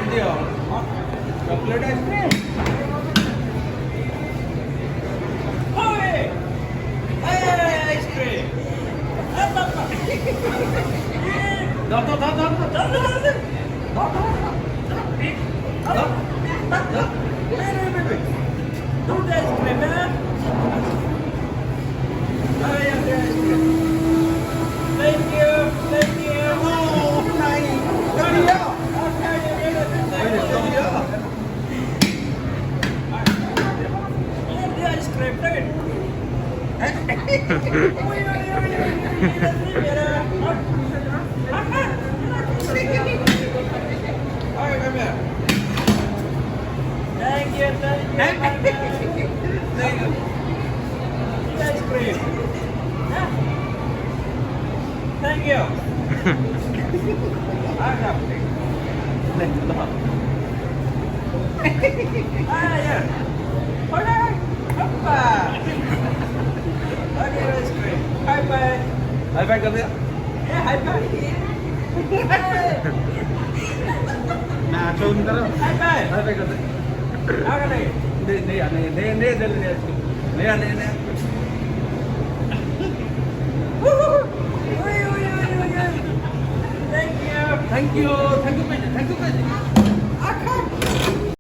chocolate दियो chocolate ice cream Hey! Hey, ice cream! दो Don't ice cream, man! Oh, yeah, the ice cream. Thank you, thank you. oh नहीं Diya Okay, you get it. Thank you. Diya Get the ice cream, take it. Alright come here Thank you, thank you. thank you Ice cream. Yeah. Thank you. I have it. Ah, yeah. Okay. Hoppa. Okay, ice cream. High five. high five कर दिया Yeah, high five. ना छोड़ करो High five. high five कर दे How can I? नहीं Thank you. thank you